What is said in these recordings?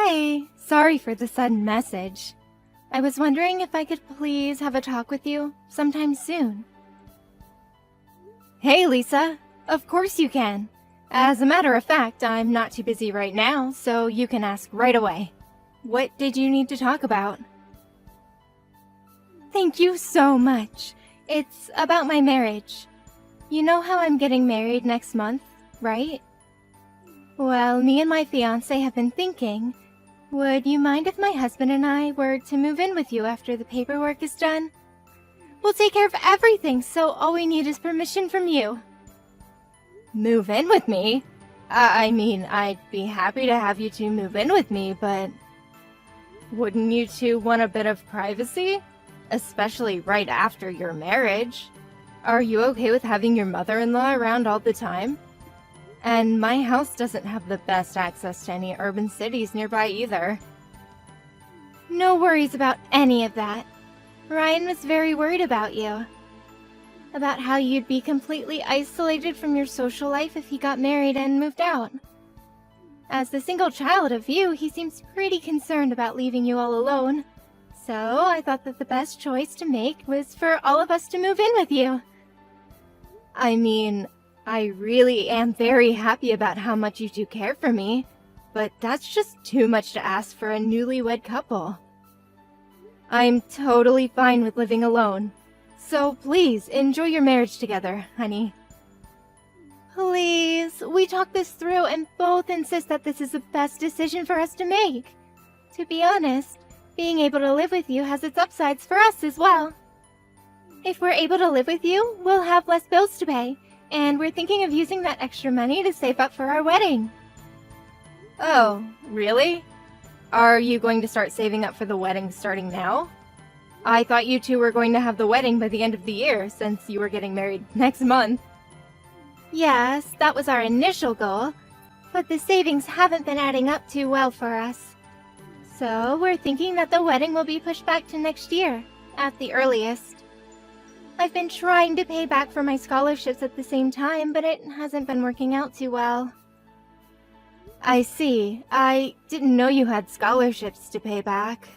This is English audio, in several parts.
Hey, sorry for the sudden message. I was wondering if I could please have a talk with you sometime soon. Hey, Lisa. Of course you can. As a matter of fact, I'm not too busy right now, so you can ask right away. What did you need to talk about? Thank you so much. It's about my marriage. You know how I'm getting married next month, right? Well, me and my fiancé have been thinking, would you mind if my husband and I were to move in with you after the paperwork is done? We'll take care of everything, so all we need is permission from you. Move in with me? I'd be happy to have you two move in with me, but wouldn't you two want a bit of privacy? Especially right after your marriage. Are you okay with having your mother-in-law around all the time? And my house doesn't have the best access to any urban cities nearby either. No worries about any of that. Ryan was very worried about you. About how you'd be completely isolated from your social life if he got married and moved out. As the single child of you, he seems pretty concerned about leaving you all alone. So I thought that the best choice to make was for all of us to move in with you. I really am very happy about how much you two care for me, but that's just too much to ask for a newlywed couple. I'm totally fine with living alone, so please enjoy your marriage together, honey. Please, we talked this through and both insist that this is the best decision for us to make. To be honest, being able to live with you has its upsides for us as well. If we're able to live with you, we'll have less bills to pay. And we're thinking of using that extra money to save up for our wedding. Oh, really? Are you going to start saving up for the wedding starting now? I thought you two were going to have the wedding by the end of the year, since you were getting married next month. Yes, that was our initial goal, but the savings haven't been adding up too well for us. So we're thinking that the wedding will be pushed back to next year, at the earliest. I've been trying to pay back for my scholarships at the same time, but it hasn't been working out too well. I see. I didn't know you had scholarships to pay back.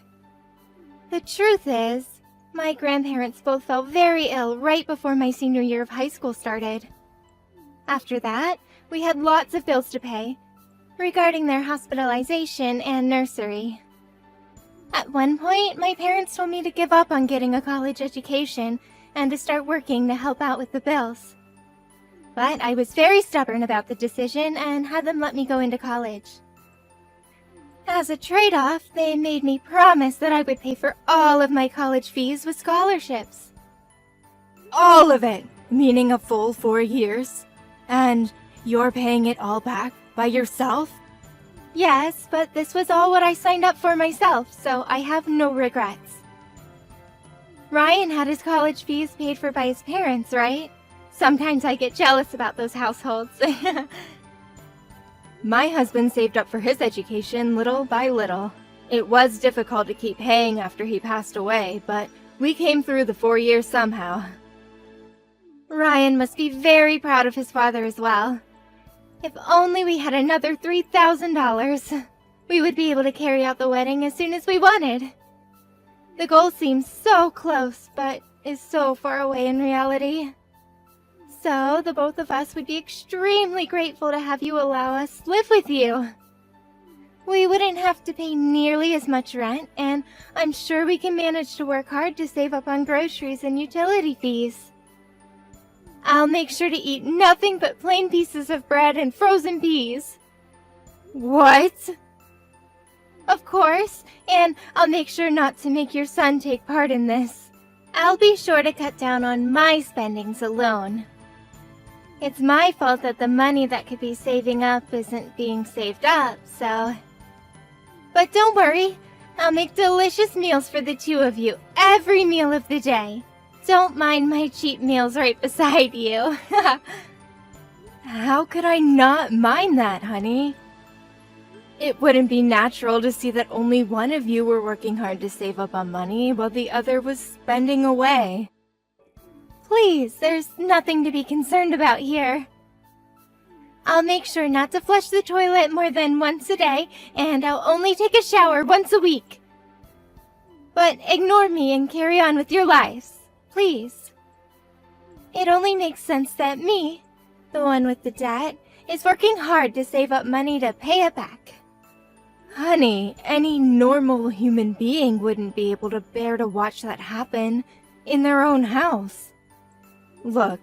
The truth is, my grandparents both fell very ill right before my senior year of high school started. After that, we had lots of bills to pay, regarding their hospitalization and nursery. At one point, my parents told me to give up on getting a college education and to start working to help out with the bills. But I was very stubborn about the decision and had them let me go into college. As a trade-off, they made me promise that I would pay for all of my college fees with scholarships. All of it, meaning a full 4 years? And you're paying it all back by yourself? Yes, but this was all what I signed up for myself, so I have no regrets. Ryan had his college fees paid for by his parents, right? Sometimes I get jealous about those households. My husband saved up for his education little by little. It was difficult to keep paying after he passed away, but we came through the 4 years somehow. Ryan must be very proud of his father as well. If only we had another $3,000, we would be able to carry out the wedding as soon as we wanted. The goal seems so close, but is so far away in reality. So, the both of us would be extremely grateful to have you allow us live with you. We wouldn't have to pay nearly as much rent, and I'm sure we can manage to work hard to save up on groceries and utility fees. I'll make sure to eat nothing but plain pieces of bread and frozen peas. What? Of course, and I'll make sure not to make your son take part in this. I'll be sure to cut down on my spendings alone. It's my fault that the money that could be saving up isn't being saved up, so... But don't worry, I'll make delicious meals for the two of you every meal of the day. Don't mind my cheap meals right beside you. How could I not mind that, honey? It wouldn't be natural to see that only one of you were working hard to save up on money while the other was spending away. Please, there's nothing to be concerned about here. I'll make sure not to flush the toilet more than once a day, and I'll only take a shower once a week. But ignore me and carry on with your lives, please. It only makes sense that me, the one with the debt, is working hard to save up money to pay it back. Honey, any normal human being wouldn't be able to bear to watch that happen in their own house. Look,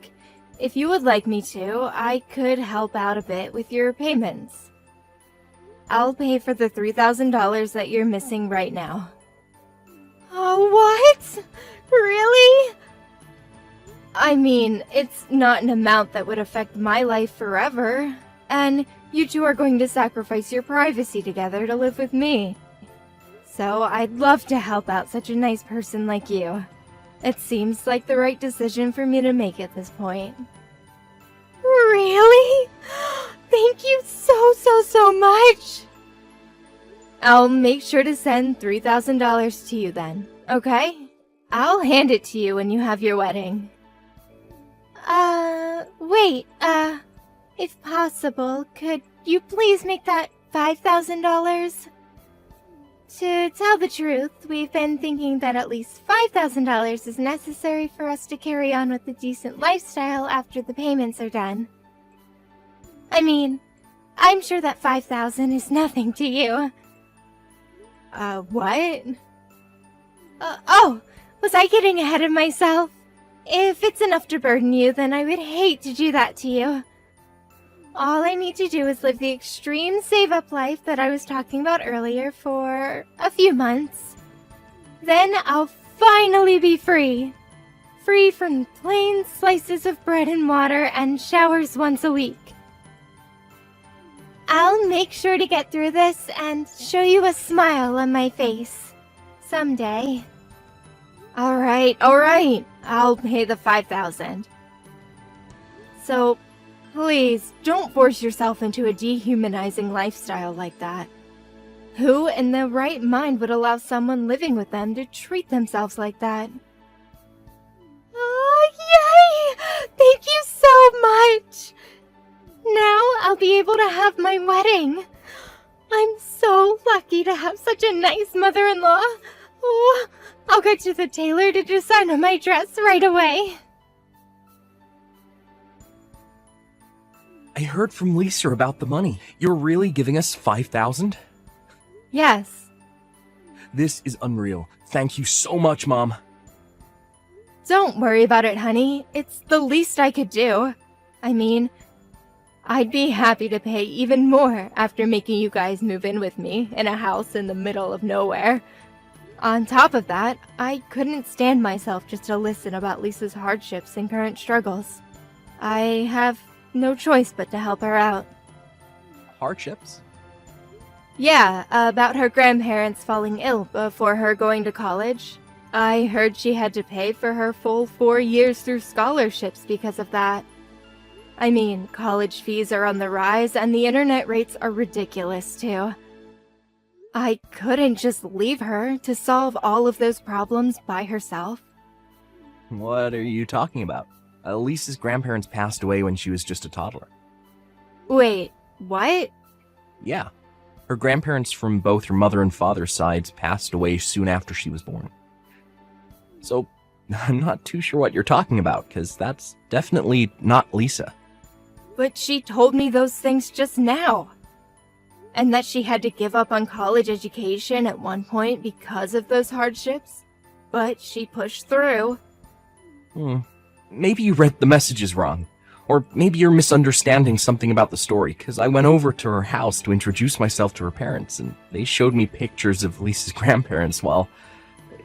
if you would like me to, I could help out a bit with your payments. I'll pay for the $3,000 that you're missing right now. Oh, what? Really? I mean, it's not an amount that would affect my life forever, and you two are going to sacrifice your privacy together to live with me. So I'd love to help out such a nice person like you. It seems like the right decision for me to make at this point. Really? Thank you so much! I'll make sure to send $3,000 to you then, okay? I'll hand it to you when you have your wedding. Wait, if possible, could you please make that $5,000? To tell the truth, we've been thinking that at least $5,000 is necessary for us to carry on with a decent lifestyle after the payments are done. I mean, I'm sure that $5,000 is nothing to you. What? Oh, was I getting ahead of myself? If it's enough to burden you, then I would hate to do that to you. All I need to do is live the extreme save-up life that I was talking about earlier for a few months. Then I'll finally be free. Free from plain slices of bread and water and showers once a week. I'll make sure to get through this and show you a smile on my face. Someday. Alright. I'll pay the $5,000. So, please, don't force yourself into a dehumanizing lifestyle like that. Who in their right mind would allow someone living with them to treat themselves like that? Oh, yay! Thank you so much! Now I'll be able to have my wedding. I'm so lucky to have such a nice mother-in-law. Oh, I'll go to the tailor to design on my dress right away. I heard from Lisa about the money. You're really giving us $5,000? Yes. This is unreal. Thank you so much, Mom. Don't worry about it, honey. It's the least I could do. I mean, I'd be happy to pay even more after making you guys move in with me in a house in the middle of nowhere. On top of that, I couldn't stand myself just to listen about Lisa's hardships and current struggles. I have no choice but to help her out. Hardships? Yeah, about her grandparents falling ill before her going to college. I heard she had to pay for her full 4 years through scholarships because of that. I mean, college fees are on the rise and the internet rates are ridiculous too. I couldn't just leave her to solve all of those problems by herself. What are you talking about? Lisa's grandparents passed away when she was just a toddler. Wait, what? Yeah. Her grandparents from both her mother and father's sides passed away soon after she was born. So, I'm not too sure what you're talking about, because that's definitely not Lisa. But she told me those things just now. And that she had to give up on college education at one point because of those hardships. But she pushed through. Maybe you read the messages wrong. Or maybe you're misunderstanding something about the story, because I went over to her house to introduce myself to her parents, and they showed me pictures of Lisa's grandparents while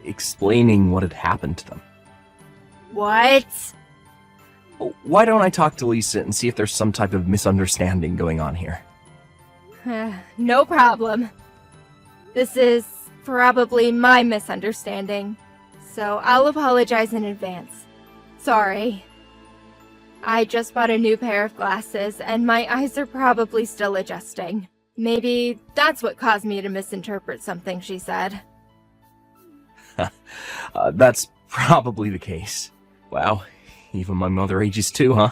explaining what had happened to them. What? Why don't I talk to Lisa and see if there's some type of misunderstanding going on here? No problem. This is probably my misunderstanding, so I'll apologize in advance. Sorry. I just bought a new pair of glasses, and my eyes are probably still adjusting. Maybe that's what caused me to misinterpret something she said. That's probably the case. Wow, even my mother ages too, huh?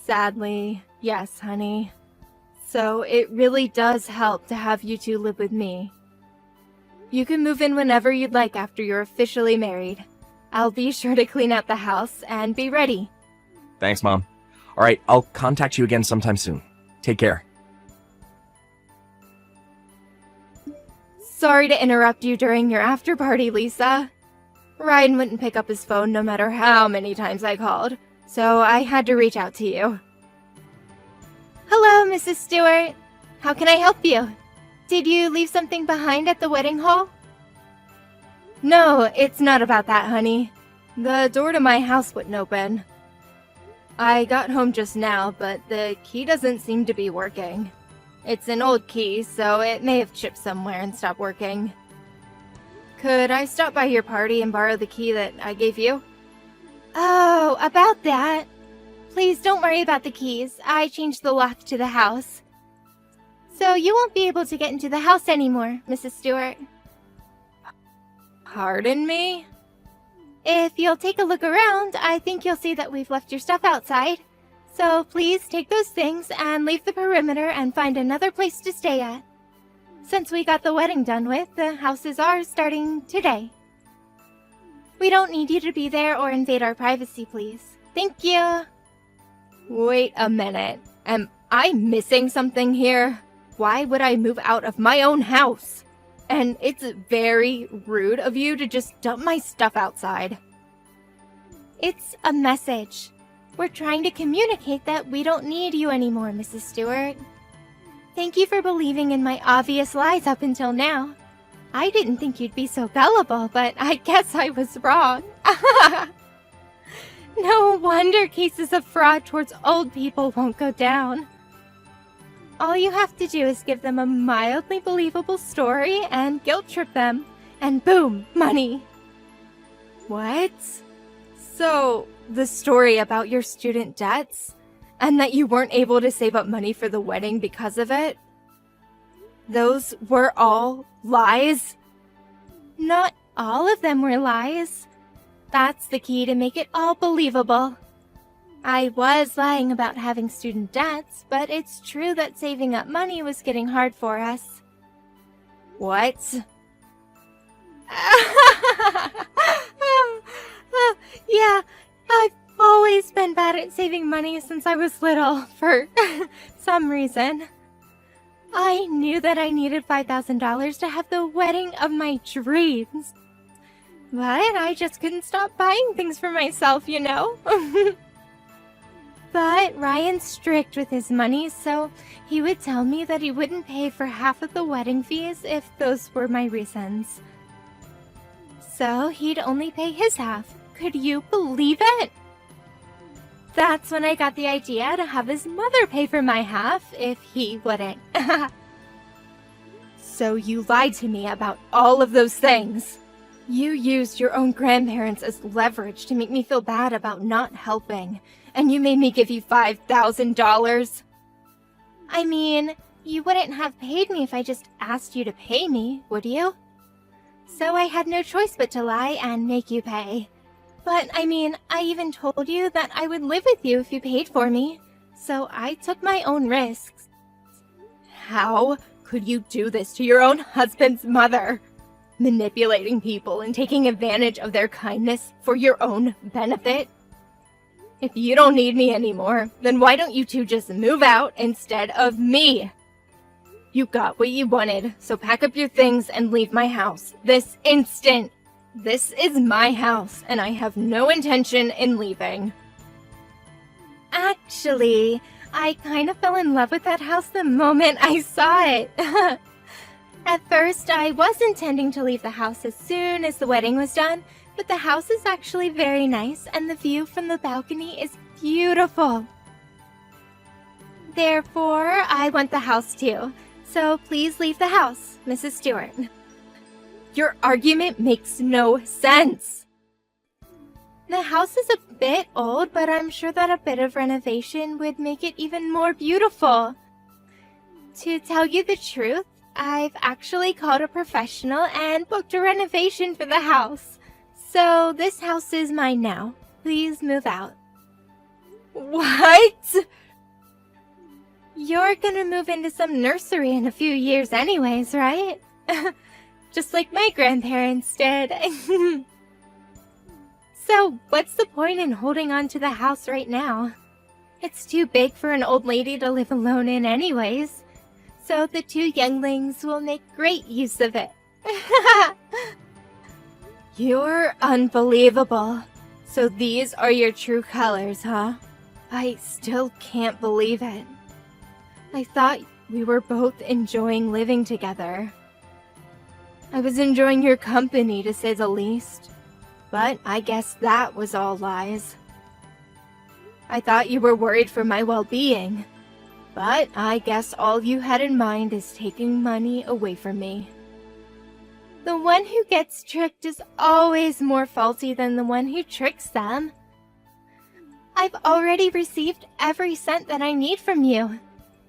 Sadly, Yes, honey. So it really does help to have you two live with me. You can move in whenever you'd like after you're officially married. I'll be sure to clean out the house and be ready. Thanks, Mom. Alright, I'll contact you again sometime soon. Take care. Sorry to interrupt you during your after party, Lisa. Ryan wouldn't pick up his phone no matter how many times I called, so I had to reach out to you. Hello, Mrs. Stewart. How can I help you? Did you leave something behind at the wedding hall? No, it's not about that, honey. The door to my house wouldn't open. I got home just now, but the key doesn't seem to be working. It's an old key, so it may have chipped somewhere and stopped working. Could I stop by your party and borrow the key that I gave you? Oh, about that. Please don't worry about the keys. I changed the lock to the house. So you won't be able to get into the house anymore, Mrs. Stewart. Pardon me? If you'll take a look around, I think you'll see that we've left your stuff outside. So please take those things and leave the perimeter and find another place to stay at. Since we got the wedding done with, the house is ours starting today. We don't need you to be there or invade our privacy, please. Thank you. Wait a minute. Am I missing something here? Why would I move out of my own house? And it's very rude of you to just dump my stuff outside. It's a message. We're trying to communicate that we don't need you anymore, Mrs. Stewart. Thank you for believing in my obvious lies up until now. I didn't think you'd be so gullible, but I guess I was wrong. No wonder cases of fraud towards old people won't go down. All you have to do is give them a mildly believable story and guilt trip them, and boom, money. What? So, the story about your student debts, and that you weren't able to save up money for the wedding because of it? Those were all lies? Not all of them were lies. That's the key to make it all believable. I was lying about having student debts, but it's true that saving up money was getting hard for us. What? Yeah, I've always been bad at saving money since I was little, for some reason. I knew that I needed $5,000 to have the wedding of my dreams. But I just couldn't stop buying things for myself, you know? But Ryan's strict with his money, so he would tell me that he wouldn't pay for half of the wedding fees if those were my reasons. So he'd only pay his half. Could you believe it? That's when I got the idea to have his mother pay for my half if he wouldn't. So you lied to me about all of those things. You used your own grandparents as leverage to make me feel bad about not helping, and you made me give you $5,000. I mean, you wouldn't have paid me if I just asked you to pay me, would you? So I had no choice but to lie and make you pay. But, I mean, I even told you that I would live with you if you paid for me, so I took my own risks. How could you do this to your own husband's mother? Manipulating people and taking advantage of their kindness for your own benefit? If you don't need me anymore, then why don't you two just move out instead of me? You got what you wanted, so pack up your things and leave my house this instant. This is my house, and I have no intention in leaving. Actually, I kind of fell in love with that house the moment I saw it. At first, I was intending to leave the house as soon as the wedding was done, but the house is actually very nice, and the view from the balcony is beautiful. Therefore, I want the house too, so please leave the house, Mrs. Stewart. Your argument makes no sense. The house is a bit old, but I'm sure that a bit of renovation would make it even more beautiful. To tell you the truth, I've actually called a professional and booked a renovation for the house. So this house is mine now. Please move out. What? You're gonna move into some nursery in a few years anyways, right? Just like my grandparents did. So, what's the point in holding on to the house right now? It's too big for an old lady to live alone in anyways. So the two younglings will make great use of it. You're unbelievable. So these are your true colors, huh? I still can't believe it. I thought we were both enjoying living together. I was enjoying your company, to say the least. But I guess that was all lies. I thought you were worried for my well-being. But I guess all you had in mind is taking money away from me. The one who gets tricked is always more faulty than the one who tricks them. I've already received every cent that I need from you.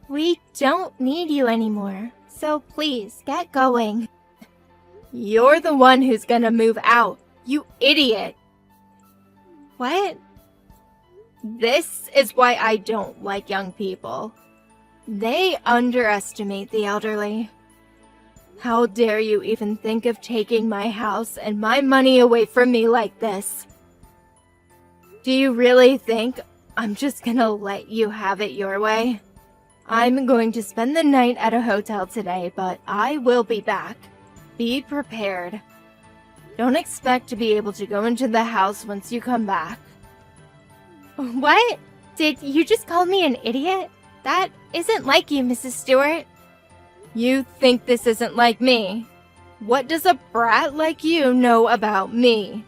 We don't need you anymore, so please get going. You're the one who's gonna move out, you idiot. What? This is why I don't like young people. They underestimate the elderly. How dare you even think of taking my house and my money away from me like this? Do you really think I'm just gonna let you have it your way? I'm going to spend the night at a hotel today, but I will be back. Be prepared. Don't expect to be able to go into the house once you come back. What? Did you just call me an idiot? That isn't like you, Mrs. Stewart. You think this isn't like me? What does a brat like you know about me?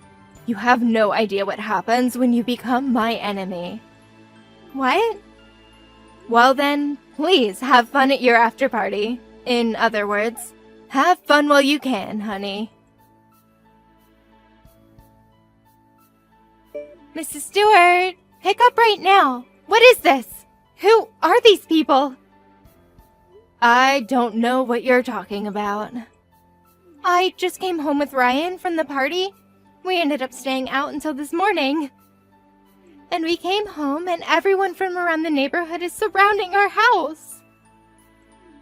You have no idea what happens when you become my enemy. What? Well then, please have fun at your after party. In other words, have fun while you can, honey. Mrs. Stewart, pick up right now. What is this? Who are these people? I don't know what you're talking about. I just came home with Ryan from the party. We ended up staying out until this morning. And we came home and everyone from around the neighborhood is surrounding our house.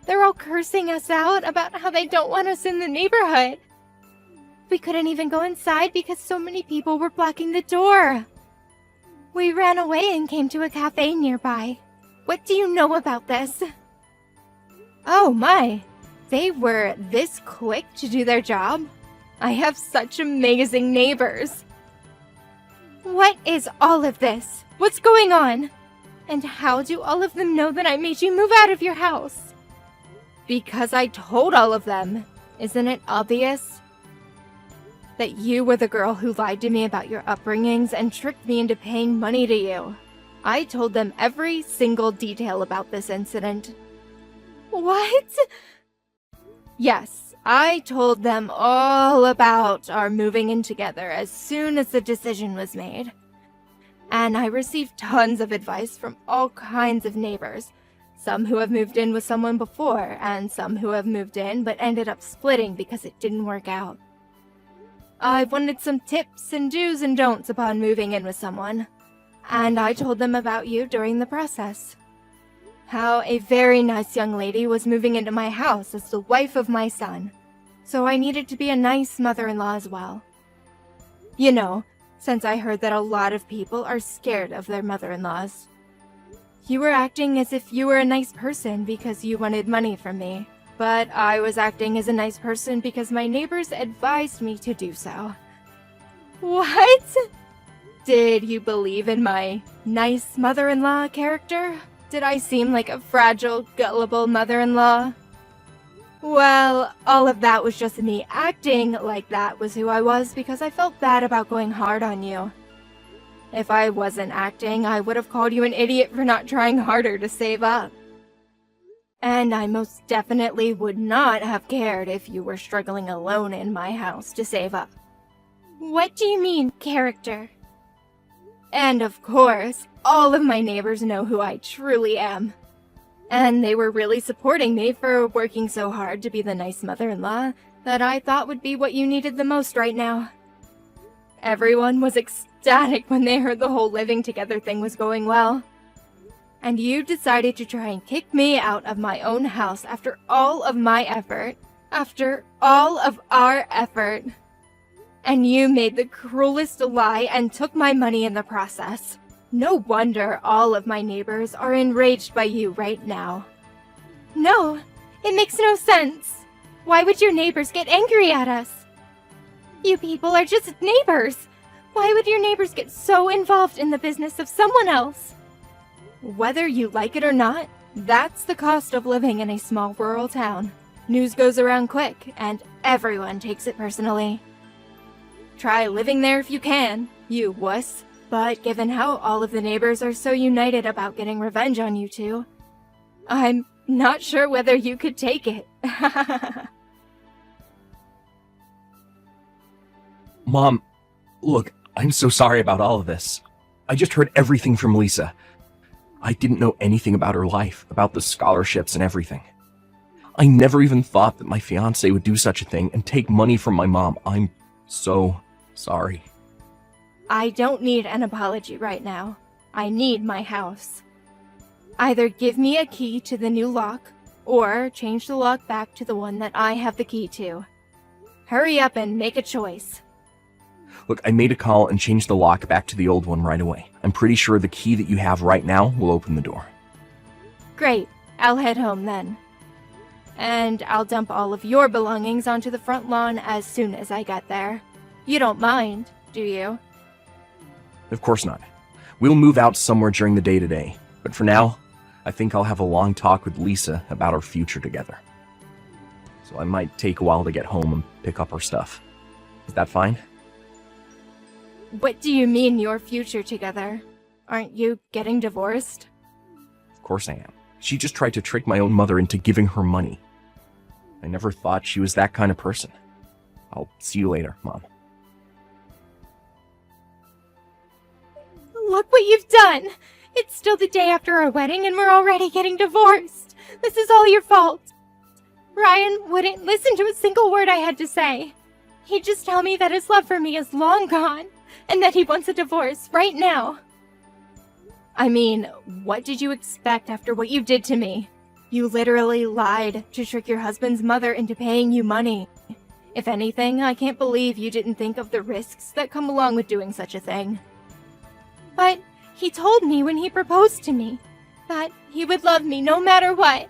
They're all cursing us out about how they don't want us in the neighborhood. We couldn't even go inside because so many people were blocking the door. We ran away and came to a cafe nearby. What do you know about this? Oh my, they were this quick to do their job? I have such amazing neighbors. What is all of this? What's going on? And how do all of them know that I made you move out of your house? Because I told all of them. Isn't it obvious? That you were the girl who lied to me about your upbringings and tricked me into paying money to you. I told them every single detail about this incident. What? Yes, I told them all about our moving in together as soon as the decision was made. And I received tons of advice from all kinds of neighbors. Some who have moved in with someone before, and some who have moved in but ended up splitting because it didn't work out. I wanted some tips and do's and don'ts upon moving in with someone. And I told them about you during the process. How a very nice young lady was moving into my house as the wife of my son. So I needed to be a nice mother-in-law as well. You know, since I heard that a lot of people are scared of their mother-in-laws. You were acting as if you were a nice person because you wanted money from me. But I was acting as a nice person because my neighbors advised me to do so. What? Did you believe in my nice mother-in-law character? Did I seem like a fragile, gullible mother-in-law? Well, all of that was just me acting like that was who I was because I felt bad about going hard on you. If I wasn't acting, I would have called you an idiot for not trying harder to save up. And I most definitely would not have cared if you were struggling alone in my house to save up. What do you mean, character? And of course, all of my neighbors know who I truly am. And they were really supporting me for working so hard to be the nice mother-in-law that I thought would be what you needed the most right now. Everyone was ecstatic when they heard the whole living together thing was going well. And you decided to try and kick me out of my own house after all of my effort. After all of our effort. And you made the cruelest lie and took my money in the process. No wonder all of my neighbors are enraged by you right now. No, it makes no sense. Why would your neighbors get angry at us? You people are just neighbors. Why would your neighbors get so involved in the business of someone else? Whether you like it or not, that's the cost of living in a small rural town. News goes around quick, and everyone takes it personally. Try living there if you can, you wuss. But given how all of the neighbors are so united about getting revenge on you two, I'm not sure whether you could take it. Mom, look, I'm so sorry about all of this. I just heard everything from Lisa. I didn't know anything about her life, about the scholarships and everything. I never even thought that my fiancé would do such a thing and take money from my mom. I'm so sorry. I don't need an apology right now. I need my house. Either give me a key to the new lock, or change the lock back to the one that I have the key to. Hurry up and make a choice. Look, I made a call and changed the lock back to the old one right away. I'm pretty sure the key that you have right now will open the door. Great. I'll head home then. And I'll dump all of your belongings onto the front lawn as soon as I get there. You don't mind, do you? Of course not. We'll move out somewhere during the day today. But for now, I think I'll have a long talk with Lisa about our future together. So I might take a while to get home and pick up our stuff. Is that fine? What do you mean your future together? Aren't you getting divorced? Of course I am. She just tried to trick my own mother into giving her money. I never thought she was that kind of person. I'll see you later, Mom. Look what you've done! It's still the day after our wedding and we're already getting divorced. This is all your fault. Ryan wouldn't listen to a single word I had to say. He'd just tell me that his love for me is long gone and that he wants a divorce right now. I mean, what did you expect after what you did to me? You literally lied to trick your husband's mother into paying you money. If anything, I can't believe you didn't think of the risks that come along with doing such a thing. But he told me when he proposed to me that he would love me no matter what,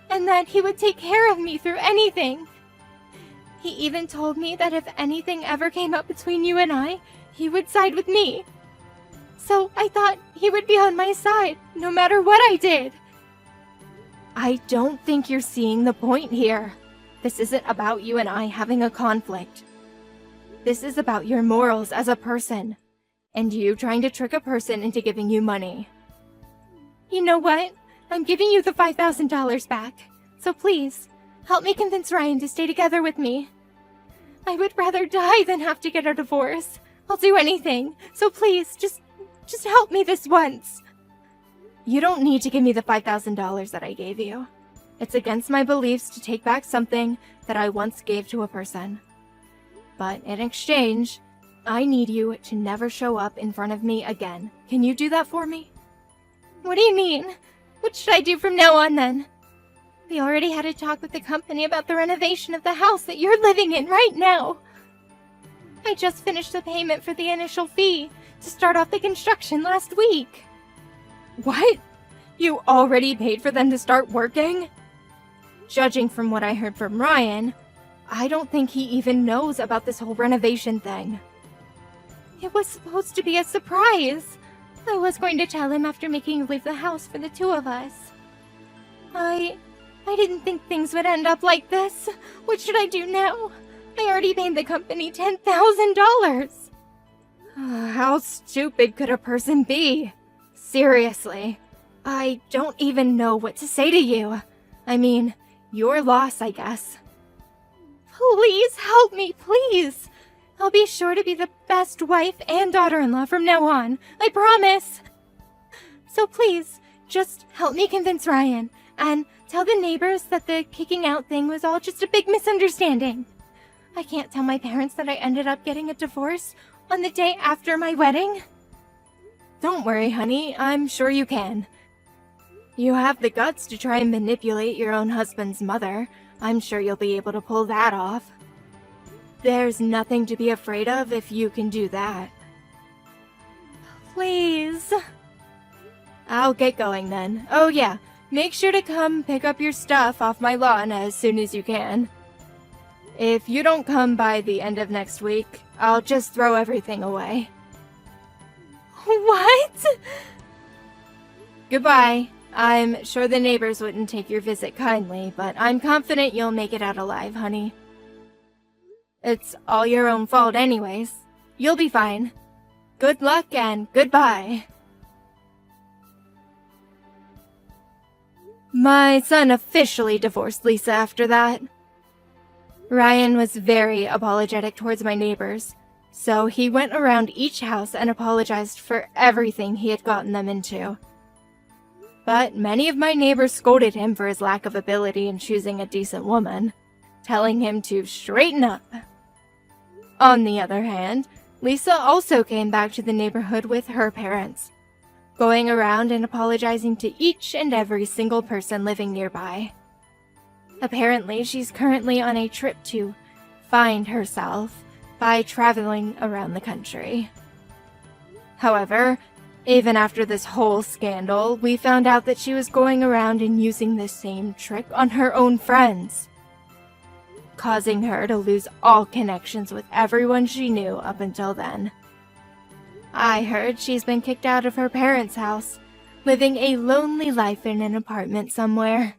and that he would take care of me through anything. He even told me that if anything ever came up between you and I, he would side with me. So I thought he would be on my side, no matter what I did. I don't think you're seeing the point here. This isn't about you and I having a conflict. This is about your morals as a person, and you trying to trick a person into giving you money. You know what? I'm giving you the $5,000 back, so please, help me convince Ryan to stay together with me. I would rather die than have to get a divorce. I'll do anything, so please, just help me this once. You don't need to give me the $5,000 that I gave you. It's against my beliefs to take back something that I once gave to a person. But in exchange, I need you to never show up in front of me again. Can you do that for me? What do you mean? What should I do from now on then? We already had a talk with the company about the renovation of the house that you're living in right now. I just finished the payment for the initial fee to start off the construction last week. What? You already paid for them to start working? Judging from what I heard from Ryan, I don't think he even knows about this whole renovation thing. It was supposed to be a surprise. I was going to tell him after making you leave the house for the two of us. I didn't think things would end up like this. What should I do now? I already paid the company $10,000. How stupid could a person be? Seriously, I don't even know what to say to you. I mean, your loss, I guess. Please help me, please. I'll be sure to be the best wife and daughter-in-law from now on. I promise. So please, just help me convince Ryan and tell the neighbors that the kicking out thing was all just a big misunderstanding. I can't tell my parents that I ended up getting a divorce on the day after my wedding. Don't worry, honey. I'm sure you can. You have the guts to try and manipulate your own husband's mother. I'm sure you'll be able to pull that off. There's nothing to be afraid of if you can do that. Please. I'll get going then. Oh yeah, make sure to come pick up your stuff off my lawn as soon as you can. If you don't come by the end of next week, I'll just throw everything away. What? Goodbye. I'm sure the neighbors wouldn't take your visit kindly, but I'm confident you'll make it out alive, honey. It's all your own fault anyways. You'll be fine. Good luck and goodbye. My son officially divorced Lisa after that. Ryan was very apologetic towards my neighbors, so he went around each house and apologized for everything he had gotten them into. But many of my neighbors scolded him for his lack of ability in choosing a decent woman, telling him to straighten up. On the other hand, Lisa also came back to the neighborhood with her parents, going around and apologizing to each and every single person living nearby. Apparently, she's currently on a trip to find herself by traveling around the country. However, even after this whole scandal, we found out that she was going around and using the same trick on her own friends, causing her to lose all connections with everyone she knew up until then. I heard she's been kicked out of her parents' house, living a lonely life in an apartment somewhere.